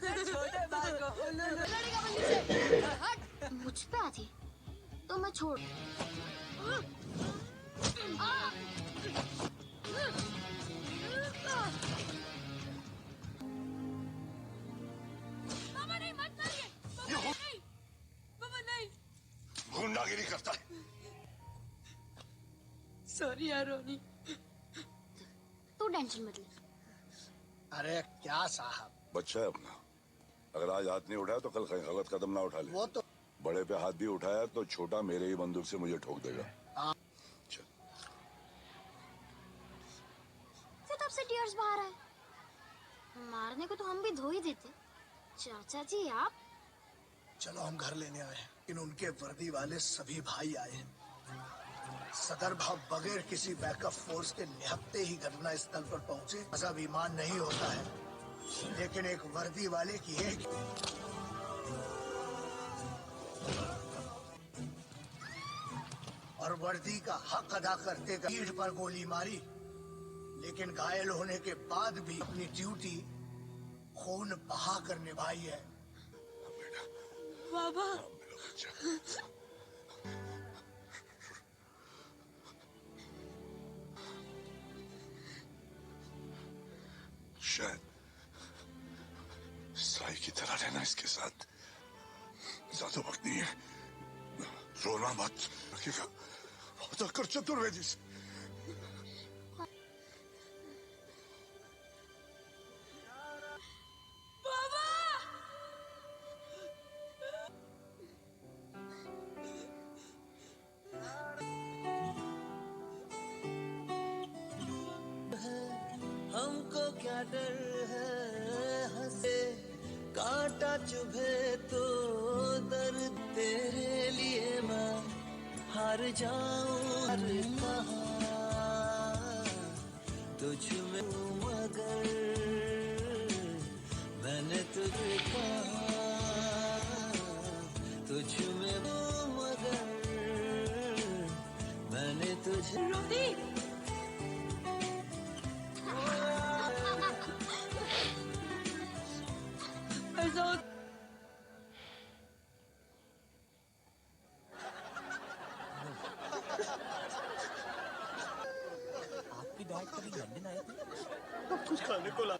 छोटे भाई को लड़ेगा बंदी से। हट। मुझ पे आती तो मैं छोड़। मामा नहीं, मत मारिए। मामा नहीं, मामा नहीं। गुंडागिरी करता है। सॉरी यार रोनी। तू टेंशन मत ले। अरे क्या साहब, बच्चा है अपना, अगर आज हाथ नहीं उठाया तो कल कहीं गलत कदम ना उठा ले। वो तो बड़े पे हाथ भी उठाया तो छोटा मेरे ही बंदूक से मुझे ठोक देगा। चल। तब से टीयर्स बाहर आए। मारने को तो हम भी धो ही देते। चाचा जी आप। चलो हम घर लेने आए हैं, इन उनके वर्दी वाले सभी भाई आए हैं। सदर भाव बगैर किसी बैकअप फोर्स के निहत्ते ही घटना स्थल पर पहुंचे। ऐसा विमान नहीं होता है, लेकिन एक वर्दी वाले की एक और वर्दी का हक अदा करते पीठ पर गोली मारी, लेकिन घायल होने के बाद भी अपनी ड्यूटी खून बहा कर निभाई है। बाबा शायद साई की तरह रहना इसके साथ। ज्यादा वक्त नहीं है, रोना मत, रखिएगा बहुत कर चतुर्वेदी से। हमको क्या डर है, हंसे कांटा चुभे तो दर्द, तेरे लिए मैं हार जाऊं हर कहाँ तुझ में हूँ, मगर मैंने तुझे कहा तुझ में हूँ, मगर मैंने तुझे। रोनी ऐसा आपकी डैड कभी लंदन आए थे? अब कुछ खाने को ला।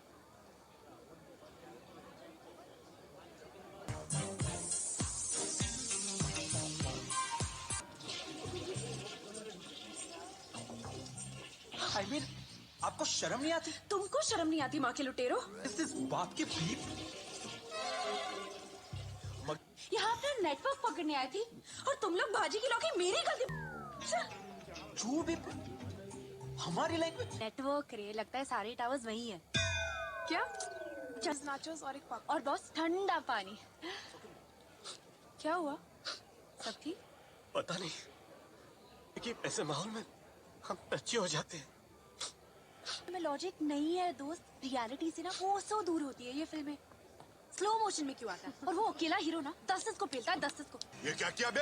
I mean, आपको शर्म नहीं आती? तुमको शर्म नहीं आती माँ के लुटेरो? इस बाप के बीप। यहाँ पे नेटवर्क पकड़ने आई थी और तुम लोग भाजी की लौकी मेरी गलती। झूठ भी हमारी लैंग्वेज। नेटवर्क रे, लगता है सारे टावर्स वही हैं। क्या? चस नाचोस और एक पक और बॉस ठंडा पानी। क्या हुआ? सब ठीक? पता नहीं, लेकिन ऐसे माहौल में हम टच्ची हो जाते हैं। में लॉजिक नहीं है दोस्त, रियलिटी से ना वो सौ दूर होती है ये फिल्में। स्लो मोशन में क्यों आता है? और वो अकेला हीरो ना 10 को पेलता है 10 को। ये क्या किया बे?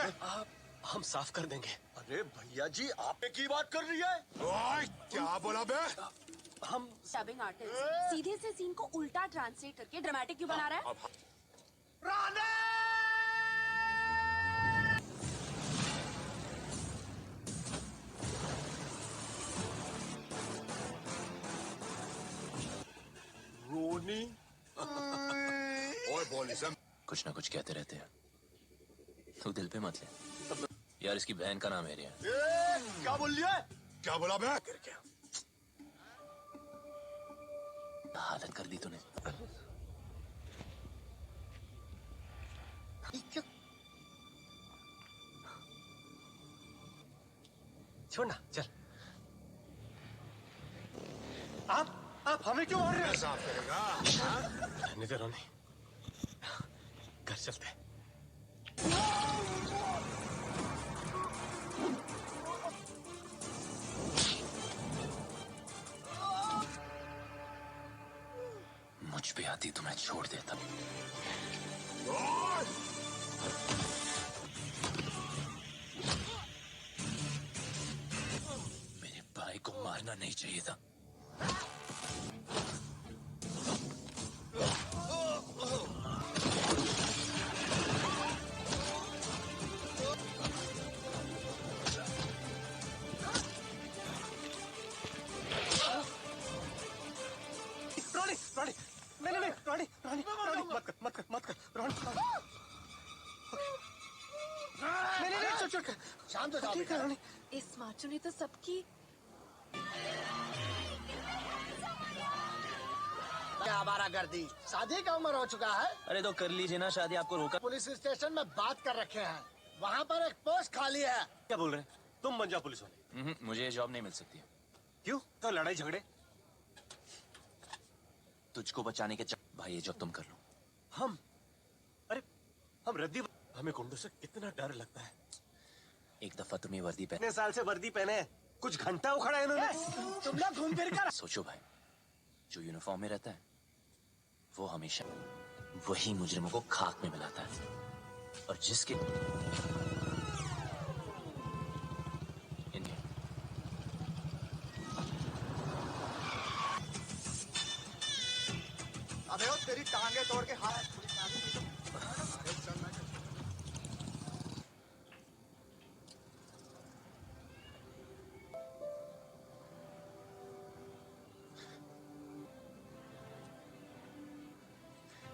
हम साफ कर देंगे। अरे भैया जी, आप की बात कर रही है? ओए, क्या बोला बे? हम डबिंग आर्टिस्ट सीधे से सीन को उल्टा ट्रांसलेट करके ड्रामेटिक क्यों बना रहा है? राधे! रोनी ओए बोली सम। कुछ ना कुछ कहते रहते हैं, तू दिल पे मत ले यार। इसकी बहन का नाम है रिया। क्या बोल लिया? क्या बोला बे? क्या हालत कर दी तूने। छोड़ ना, चल। आप हमें क्यों मार रहे हो? साफ करेगा? रहने दे रोनी, घर चलते हैं। मुझ पे आती तो मैं छोड़ देता। मेरे भाई को मारना नहीं चाहिए था। रानी रानी नहीं नहीं नहीं रानी रानी रानी मत कर मत कर मत कर रानी नहीं नहीं नहीं चुप चुप शांत हो जाओ ठीक है रानी इस माचो ने तो सबकी क्या आवारा गर्दी, शादी का उम्र हो चुका है। अरे तो कर लीजिए ना शादी, आपको रोका। पुलिस स्टेशन में बात कर रखे हैं, वहाँ पर एक पोस्ट खाली है। क्या बोल रहे हैं तुम? बन जाओ पुलिस वाले। मुझे ये जॉब नहीं मिल सकती है। क्यों? तो लड़ाई झगड़े? तुझको बचाने के भाई ये जॉब तुम कर लो। हम अरे हम रद्दी, हमें गुंडों से कितना डर लगता है। एक दफा तुम्हें वर्दी पहन, इतने साल से वर्दी पहने हैं, कुछ घंटा उखड़ा है इन्होंने। तुम लोग घूम फिर कर सोचो भाई, जो यूनिफॉर्म में रहता है वो हमेशा वही मुजरिमों को खाक में मिलाता है, और जिसके अबे वो तेरी टांगे तोड़ के हाथ।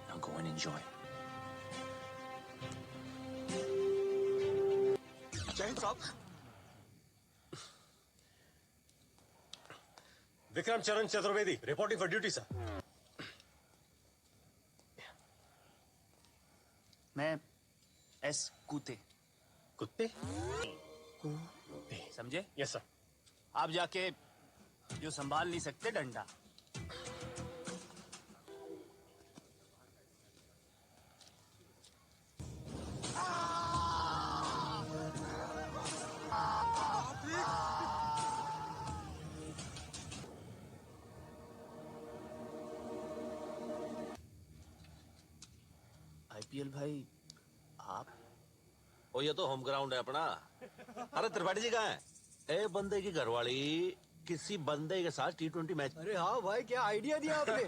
Now go and enjoy. Jain साहब, विक्रम चरण Chaturvedi reporting for duty sir. मैं एस कूते कुत्ते समझे? Yes sir. आप जाके जो संभाल नहीं सकते डंडा। आईपीएल भाई आप? ओ ये तो होम ग्राउंड है अपना। अरे त्रिपाठी जी कहाँ है? ए बंदे की घरवाली किसी बंदे के साथ T20 मैच। अरे हाँ भाई, क्या आइडिया दिया आपने।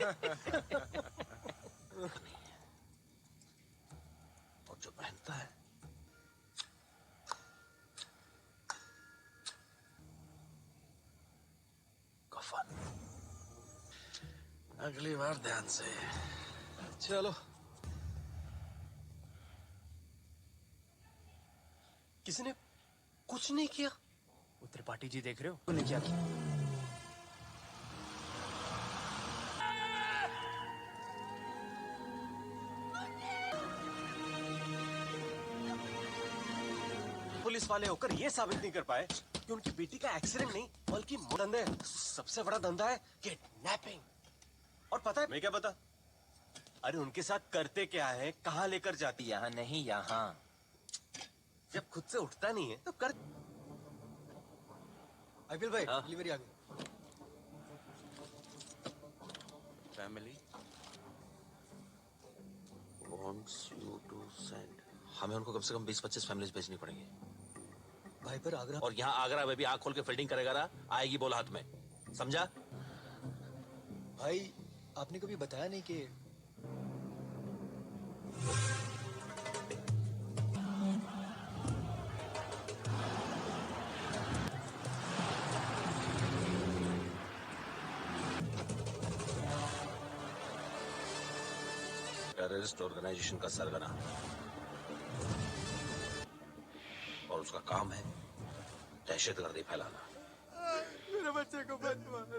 और जो पहनता है कफन। अगली बार ध्यान से। चलो। किसी ने कुछ नहीं किया। वो त्रिपाठी जी देख रहे हो? उन्हें क्या किया? पुलिस वाले होकर ये साबित नहीं कर पाए कि उनकी बेटी का एक्सीडेंट नहीं बल्कि धंधा है। सबसे बड़ा धंधा है किडनैपिंग। और पता है मैं क्या पता? अरे उनके साथ करते क्या है, कहाँ लेकर जाती है? यहाँ नहीं, यहाँ। जब खुद से उठता नहीं है तो कर। आईपीएल भाई हाँ? डिलीवरी आ गई। Family wants you to send। हमें उनको कम से कम 20-25 फैमिलीज भेजनी पड़ेंगी। भाई पर आगरा। और यहाँ आगरा में भी आँख खोल के फील्डिंग करेगा ना, आएगी बॉल हाथ में, समझा? भाई आपने कभी बताया नहीं कि टेररिस्ट ऑर्गेनाइजेशन का सरगना, और उसका काम है दहशतगर्दी फैलाना। मेरे बच्चे को मत मारो।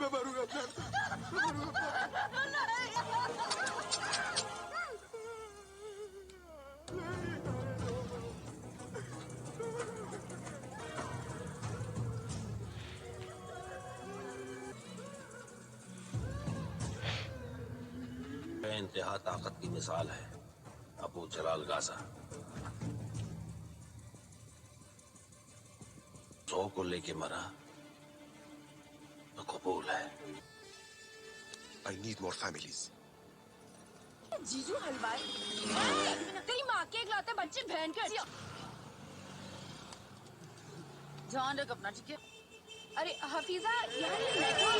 मैं मरूंगा। इंतहा ताकत की मिसाल है अबू जलाल गाजा। 100 को लेके मरा तो कबूल है। I need more families. जीजू हलवाई तेरी माँ के इकलौते बच्चे बहन कर दिया। ध्यान रख अपना, ठीक है? अरे हफीजा, यार ये मेट्रो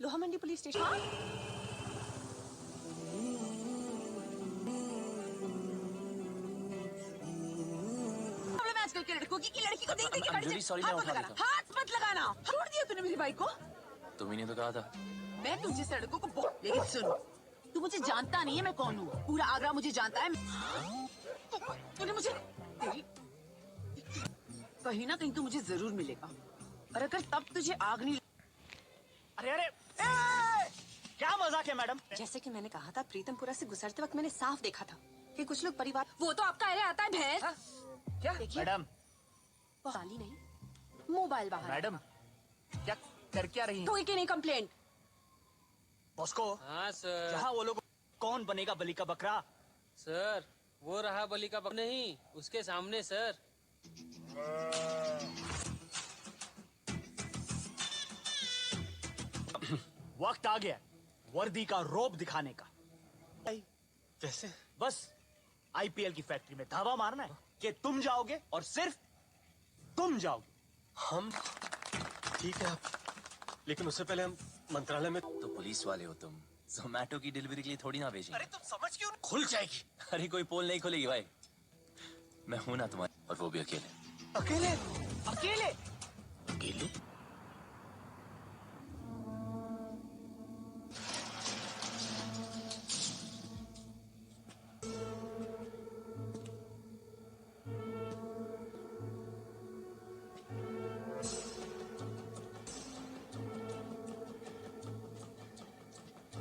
लोहा मंडी पुलिस स्टेशन। हाँ? के लड़कों की लड़की को देख देख के I'm गाड़ी really से sorry, हाथ मैं मत उठा लगाना, लेता हाथ मत लगाना। छोड़ दिया तूने मेरी बाइक को। तुम्ही ने तो कहा था। मैं तुझे सड़कों को लेकिन सुन, तू मुझे जानता नहीं है मैं कौन हूँ। पूरा आगरा मुझे जानता है। तूने मुझे तेरी कहीं ना कहीं तू मुझे जरूर मिलेगा, और अगर तब तुझे आग नहीं। अरे अरे क्या मजाक है मैडम? जैसे कि मैंने कहा था, प्रीतमपुरा से गुजरते वक्त मैंने साफ देखा था कि कुछ लोग परिवार। वो तो आपका अरे आता है भैंस। क्या मैडम? साली नहीं, मोबाइल बाहर। मैडम क्या कर क्या रही हैं? कोई की नहीं कंप्लेंट। बॉस्को, हाँ सर। जहाँ वो लोग कौन बनेगा बलि का बकरा? सर वो रहा बलि का बकरा। नहीं, उसके सामने सर। वक्त आ गया वर्दी का रोब दिखाने का। कैसे? बस आईपीएल की फैक्ट्री में धावा मारना है कि तुम जाओगे और सिर्फ तुम जाओगे। हम ठीक है, लेकिन उससे पहले हम मंत्रालय में। तो पुलिस वाले हो तुम, जोमेटो की डिलीवरी के लिए थोड़ी ना भेजेंगे। अरे तुम समझ क्यों? खुल जाएगी। अरे कोई पोल नहीं खुलेगी भाई, मैं हूं ना तुम्हारी, और वो भी अकेले। अकेले? अकेले? अकेले?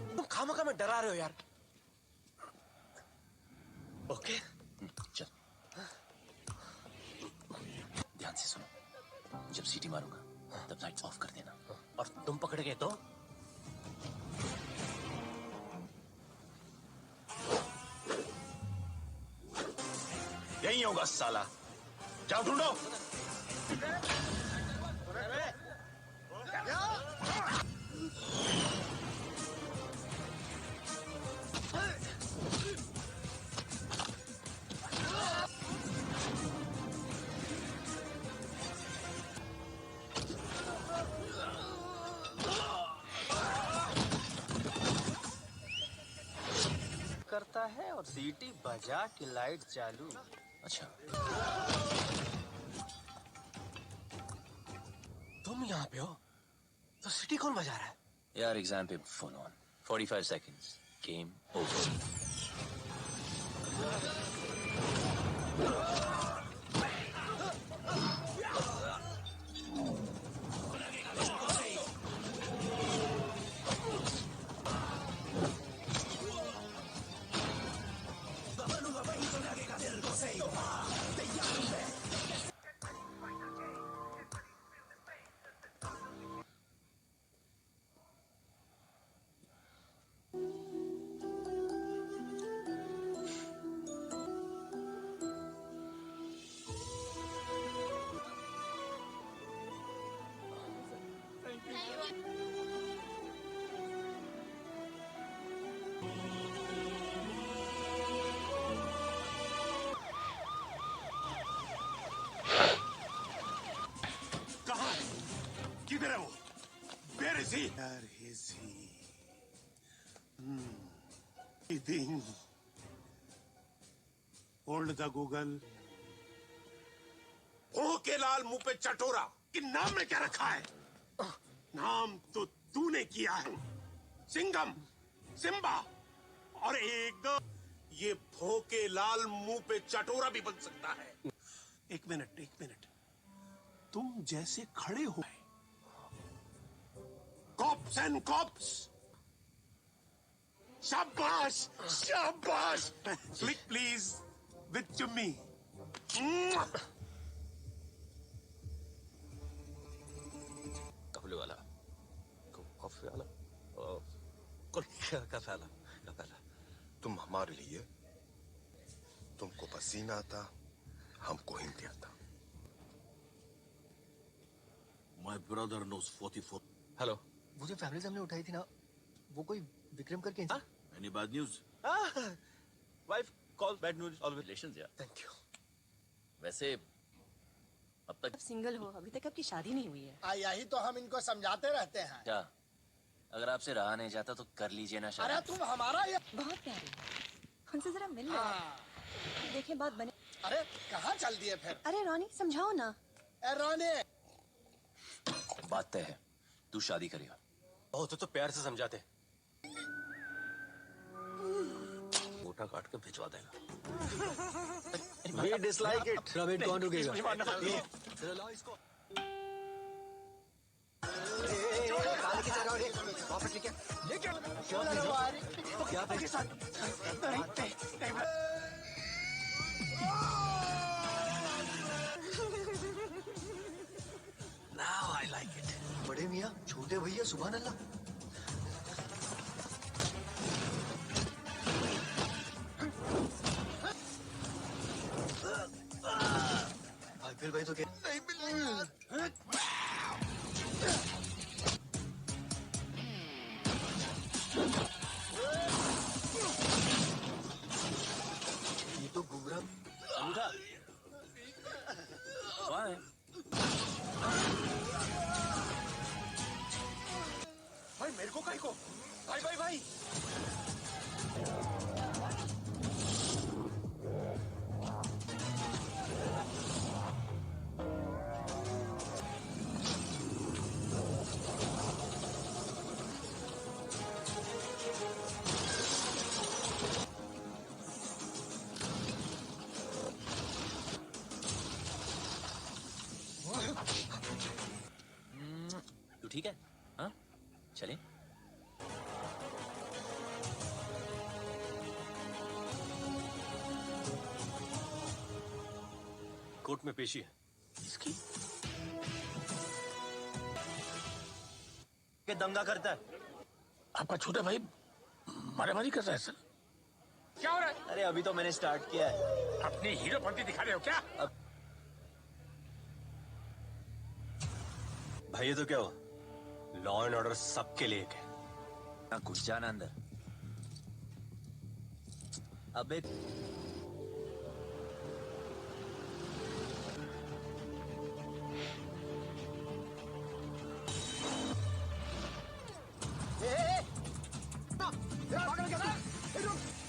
तुम खामखा में डरा रहे हो यार। ओके चल ध्यान से सुनो, जब सीटी मारूंगा तब लाइट्स ऑफ कर देना। और तुम पकड़ गए तो? यही होगा साला, जाओ ढूंढो। करता है और सीटी बजा के लाइट चालू। अच्छा, तुम यहाँ पे हो तो सिटी कौन बजा रहा है? यार एग्जाम पे phone on, 45 seconds, game over. कहाँ है? किधर है वो? Where is he? Where is he? Breathing. Hold the Google. हो के लाल मुंह पे चटोरा कि नाम में क्या रखा है? नाम तो तूने किया है, सिंघम, सिम्बा, और एक ये भोके लाल मुंह पे चटोरा भी बन सकता है। एक मिनट, तुम जैसे खड़े हो कॉप्स एंड कॉप्स। शाबाश शाबाश। क्लिक प्लीज विथ चुम्मी। कपड़े वाला, कॉफी वाला, का फैला। तुम हमारे लिए, तुमको पसीना आता, हमको हिंदी आता। My brother knows 44. हेलो। वो जो फैमिली हमने उठाई थी ना, वो कोई विक्रम करके। Any bad news? Wife call bad news always. Relations यार। Thank you. वैसे अब तक सिंगल हो, अभी तक आपकी शादी नहीं हुई है। यही तो हम इनको समझाते रहते हैं। क्या, अगर आपसे रहा नहीं जाता तो कर लीजिए ना अरे शादी। तुम हमारा ये। बहुत प्यारी है, उनसे जरा मिल लो। देखिए बात बने। अरे कहाँ चल दिए फिर? अरे रॉनी समझाओ ना। ए रोने, बात तय है, तू शादी करेगा। होते तो प्यार से समझाते। मोटा काट के भिजवा देगा। We dislike it. प्रवीण कौन रुकेगा? लाओ इसको। Now I like it. बड़े मियाँ, छोटे भैया, सुभान अल्लाह। फिर भाई तो क्या? नहीं मिलेगा। ये तो गुमराह। उठा। कौन है? भाई मेरे को काहे को? भाई भाई भाई। तू ठीक है? हाँ? चले? कोर्ट में पेशी है। इसकी? के दंगा करता है। आपका छोटा भाई मारामारी कर रहा है सर। क्या हो रहा है? अरे अभी तो मैंने स्टार्ट किया है। अपनी हीरोपंती दिखा रहे हो क्या? भाई ये तो क्या हुआ? लॉ एंड ऑर्डर सबके लिए एक है। ना घुस जाना अंदर। अबे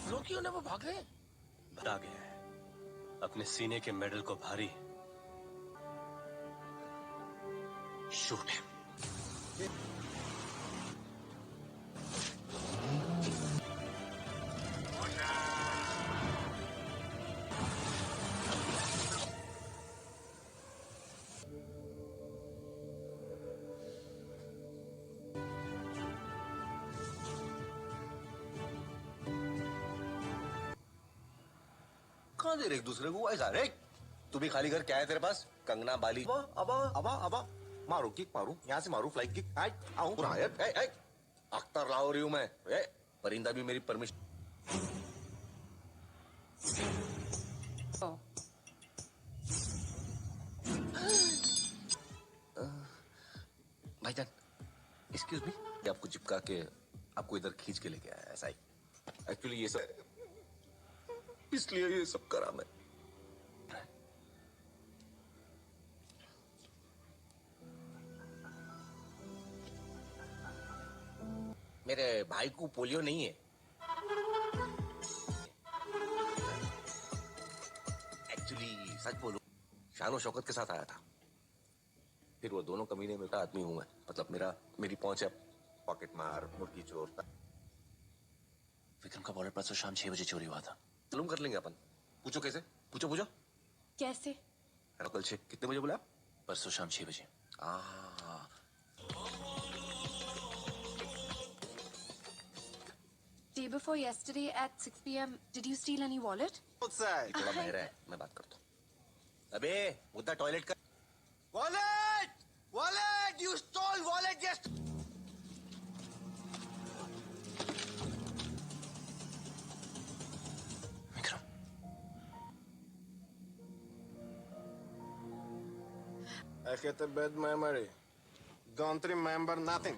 रोकियो ना, वो भाग रहे हैं। बता गया है अपने सीने के मेडल को भारी। शूट है। कहाँ दे रहे एक दूसरे को ऐसा रे? तू भी खाली घर क्या है तेरे पास? कंगना बाली अबा अबा अबा मारू किक मारू यहाँ से मारू फ्लाइट किक आऊं अख्तर लाओ रही हूं मैं। परिंदा भी मेरी परमिशन। भाईजान एक्सक्यूज मी, आपको चिपका के आपको इधर खींच के लेके आया ऐसा ही। एक्चुअली ये सब इसलिए ये सब करा मैं। मेरे भाई को पोलियो नहीं है। एक्चुअली सच बोलूं शानो शौकत के साथ आया था। फिर वो दोनों कमीने में का आदमी हूं मैं। मतलब मेरी पहुंच है पॉकेट मार मुर्गी चोर। विक्रम का वॉलेट परसों शाम 6 बजे चोरी हुआ था। मालूम कर लेंगे अपन। पूछो कैसे? पूछो कैसे? कल शेख कितने बजे बोला? परसों शाम 6 बजे। Day before yesterday at 6 p.m. Did you steal any wallet? थोड़ा बहरा है, मैं बात करता हूँ। अबे मुद्दा टॉयलेट का। Wallet wallet you stall wallet just. I get a bad memory. Don't remember nothing.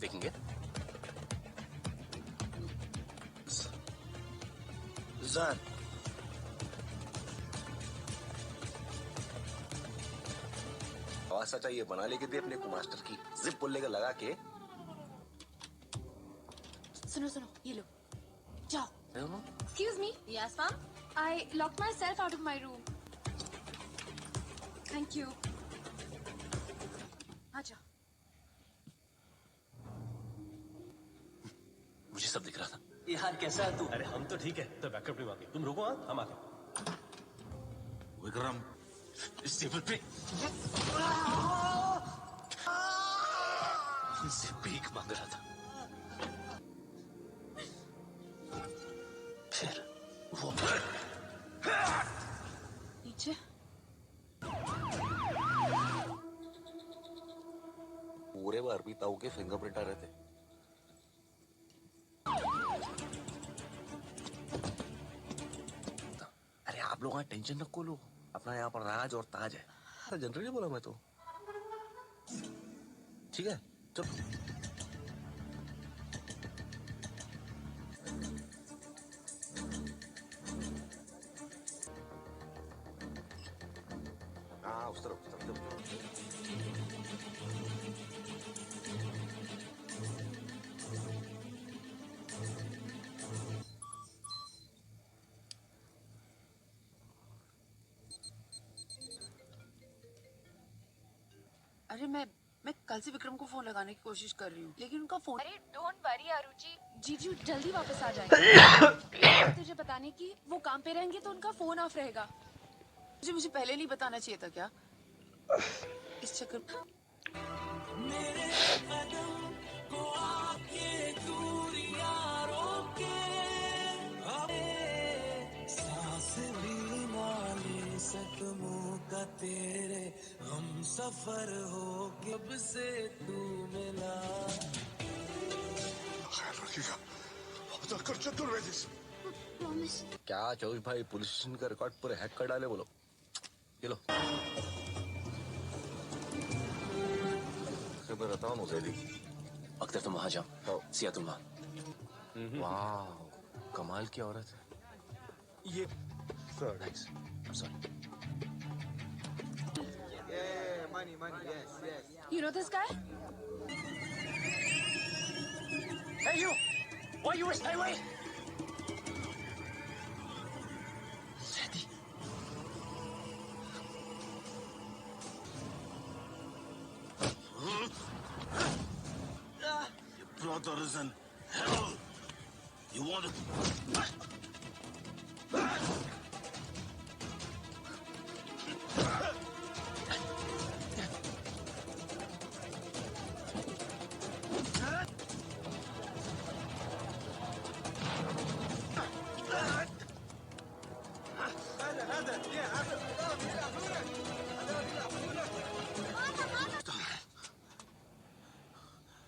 देखेंगे जान आवाज चाहिए बना लेके दे अपने को मास्टर की जिप बोलने का लगा के सुनो सुनो, ये लो, जाओ. I don't know. Excuse me. Yes, ma'am. I locked myself out of my room. Thank you. आजा. मुझे सब दिख रहा था. यार कैसा है तू? अरे हम तो ठीक है, तो बैकअप टीम आ गई. तुम रुको, हाँ, हम आ गए. विक्रम, इस टेबल पे से भीख मांग रहा था. फिर वो नीचे. पूरे बार भी ताऊ के फिंगरप्रिंट आ रहे थे. अरे आप लोग यहाँ टेंशन रखो लो, अपना यहाँ पर राज और ताज है. जनरली बोला मैं तो. ठीक है चलो. हाँ उस तरफ अरे मैं कल से विक्रम को फोन लगाने की कोशिश कर रही हूँ, लेकिन उनका फोन. अरे डोंट वरी आरुचि, जीजू जल्दी वापस आ जाएंगे. तुझे बताने की वो काम पे रहेंगे तो उनका फोन ऑफ रहेगा. मुझे पहले नहीं बताना चाहिए था क्या? इस चक्कर तेरे हम सफर हो कब से तू मिला. क्या चौबीस भाई पुलिस स्टेशन का रिकॉर्ड पूरे हैक कर डाले बोलो. ये लो. मैं बताऊँ मुझे दी. अख्तर तुम वहां जाओ, सिया तुम वहां. वाह कमाल की औरत है ये. Thanks. I'm sorry. You know this guy? Hey you! Why you stay away? Sandy. your brother is in hell. You want to?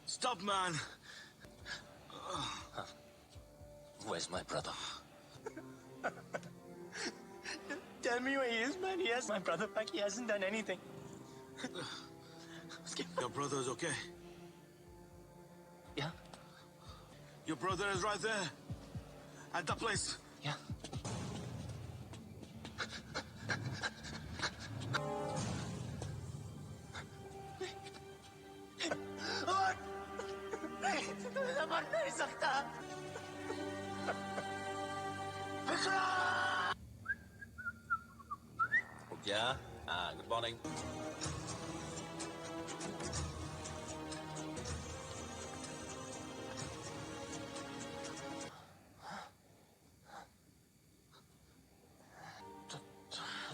Stop, man. Where's my brother? Tell me where he is, man. He has my brother back. He hasn't done anything. Your brother is okay. Yeah. Your brother is right there. At the place. Yeah. मर नहीं सकता. क्या? Good morning.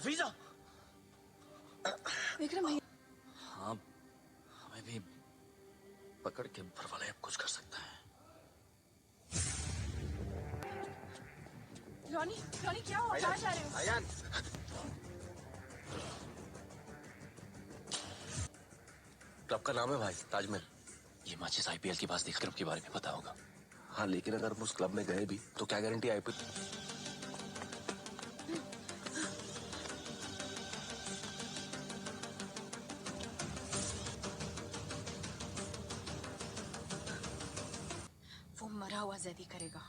Visa. Vikram भैया. हाँ, हमें भी पकड़ के ऊपर वाले अब कुछ कर सकता है. रॉनी क्या हुआ? कहाँ जा रहे हो? आयान. क्लब का नाम है भाई ताजमहल. ये माचिस आईपीएल के पास देख क्लब के बारे में पता होगा. हाँ लेकिन अगर हम उस क्लब में गए भी तो क्या गारंटी आईपीएल. वो मरा हुआ जैदी करेगा.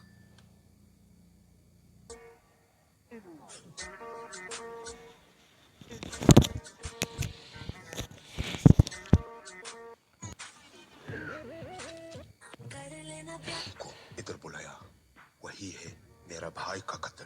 इधर मेरा भाई का कत्ल।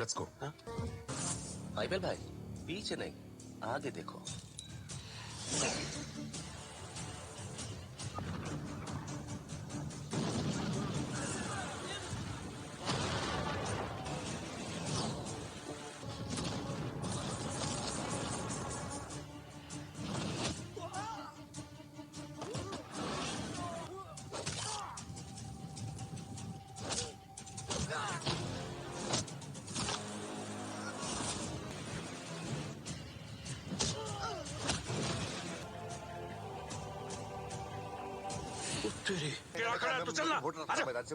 Let's go. आईपीएल भाई पीछे नहीं आगे देखो। क्या खड़ा है? तो चलना। मैदान से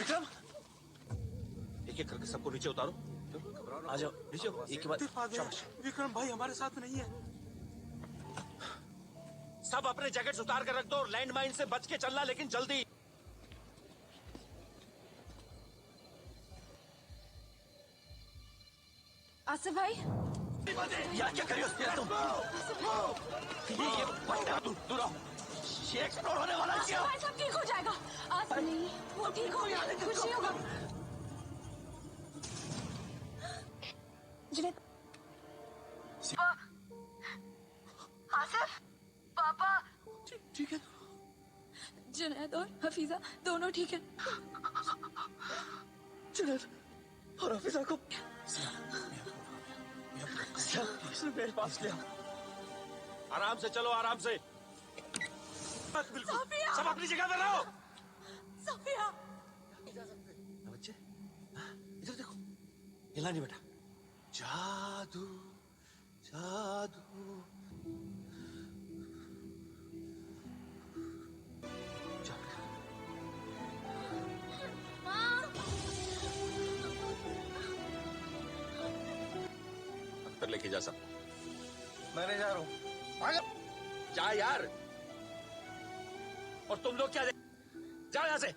विक्रम एक एक करके सबको नीचे उतारो। आ जाओ नीचे एक के बाद शाबाश। विक्रम भाई हमारे साथ नहीं है। सब अपने जैकेट्स उतार कर रख दो और लैंड माइन से बच के चलना, लेकिन जल्दी। आसिफ भाई यार क्या करियो तुम? ये पट्टा दूर आओ। ये एक्सप्लोर होने वाला है। आसिफ भाई सब ठीक हो जाएगा। आसिफ नहीं वो ठीक हो गया, कुछ नहीं होगा। जुनैद आसिफ पापा ठीक है। जुनैद और हफीजा दोनों ठीक है। जुनैद और हफीजा को मेरे पास ले आओ। आराम से चलो, आराम से। बिल्कुल सब अपनी जगह पर रहो। सफिया बच्चे इधर देखो, हिला नहीं बेटा। जादू जादू अंदर लेके जा सब। मैं नहीं जा रहा हूँ। जा यार। और तुम लोग क्या जाओ यहां से।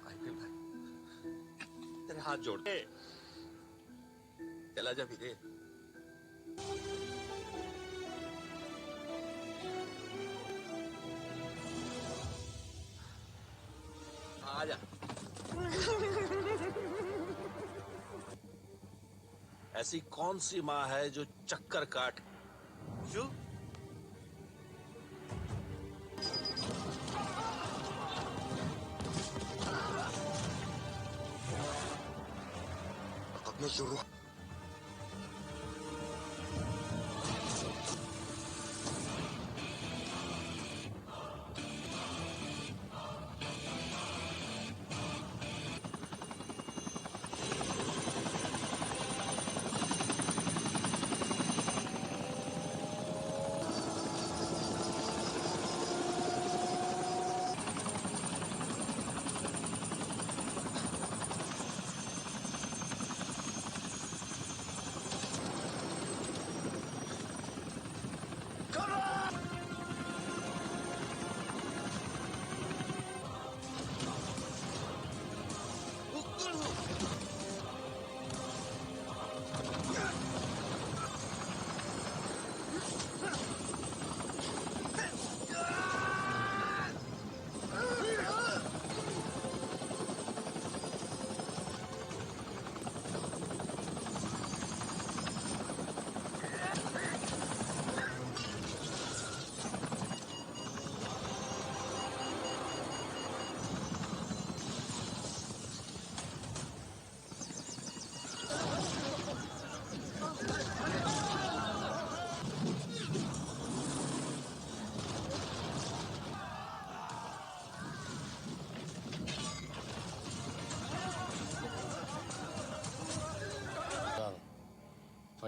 तेरे हाथ जोड़ के चला जा भी दे। आ जा। ऐसी कौन सी माँ है जो चक्कर काट जो शुरू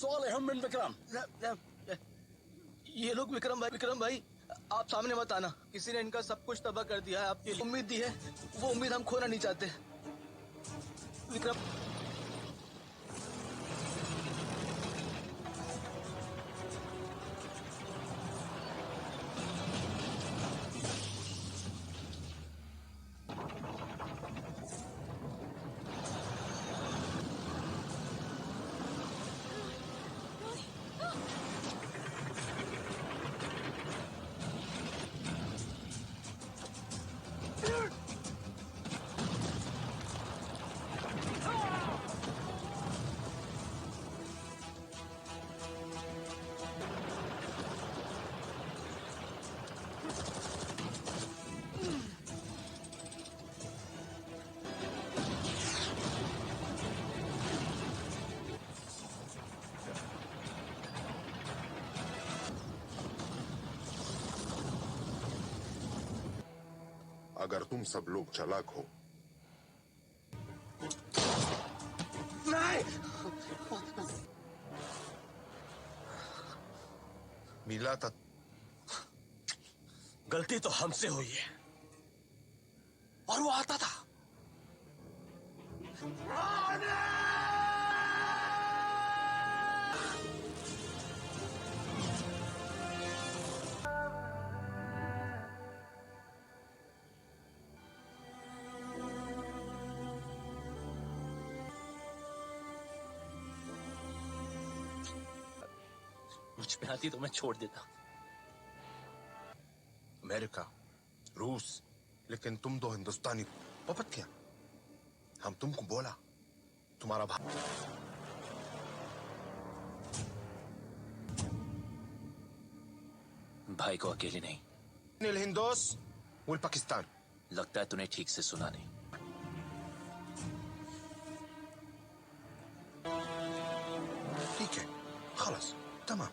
सवाल हम बिन विक्रम। ये लोग विक्रम भाई आप सामने मत आना। किसी ने इनका सब कुछ तबाह कर दिया है। आपके लिए उम्मीद दी है, वो उम्मीद हम खोना नहीं चाहते। विक्रम अगर तुम सब लोग चालाक हो नहीं मिला था। गलती तो हमसे हुई है और वो आता था। मुझ पे आती तो मैं छोड़ देता। अमेरिका, रूस, लेकिन तुम दो हिंदुस्तानी पपत क्या? हम तुमको बोला तुम्हारा भाई को अकेले नहीं, नील हिंदोस वो पाकिस्तान। लगता है तूने ठीक से सुना नहीं। ठीक है खलास तमाम।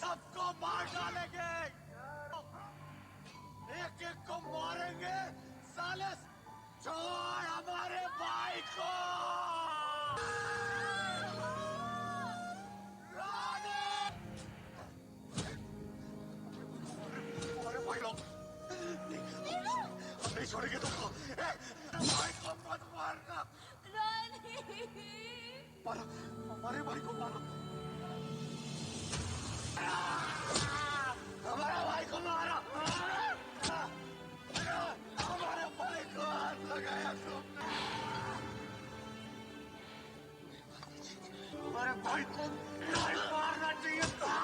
सबको मार डालेंगे, एक एक को मारेंगे साले। छोड़ हमारे भाई को। हमारे भाई लोग हम नहीं छोड़ेंगे तुमको। भाई को मत मारना। मारो हमारे भाई को मारो। हमारे भाई को मारो। हमारे भाई को हाथ लगाया तुमने। हमारे भाई को नहीं मारना चाहिए था।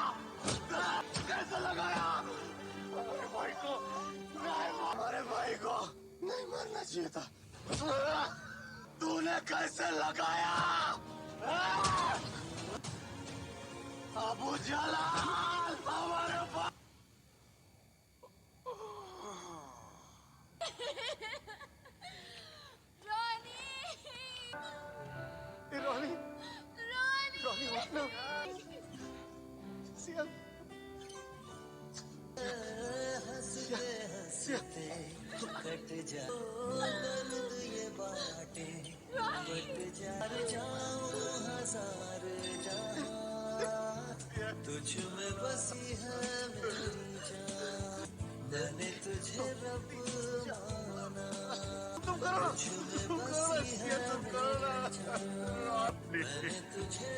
कैसे लगाया? हमारे भाई को नहीं, हमारे भाई को नहीं मारना चाहिए था। तूने कैसे लगाया? अबू जलाल हमारे भाई। रोनी रोनी उठ लो। सिया कट जा दर्द ये बाटे कट जा जाऊं हजार जा तुझ में बसी है मेरी जान। मैंने तुझे रब माना तुम करो बसी है मैंने तुझे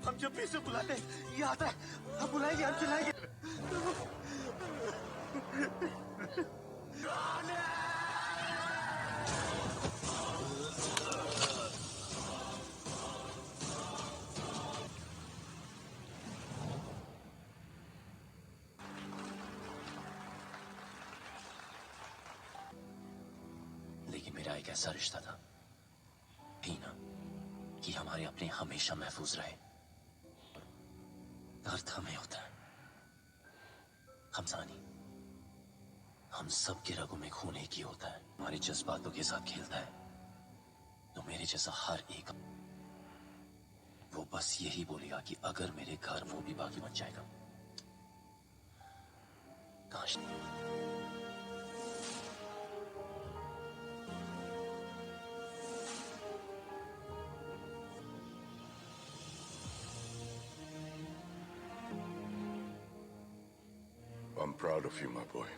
हम जब भी इसे बुलाते हैं, ये आता है, हम बुलाएंगे, हम चिल्लाएंगे। लेकिन मेरा एक ऐसा रिश्ता था ही ना कि हमारे अपने हमेशा महफूज रहे। दर्द हमें होता है, हमसानी, हम सब के रगों में खून एक ही होता है। हमारे जज्बातों के साथ खेलता है तो मेरे जैसा हर एक वो बस यही बोलेगा कि अगर मेरे घर वो भी बाकी बन जाएगा। काश I'm proud of you, my boy.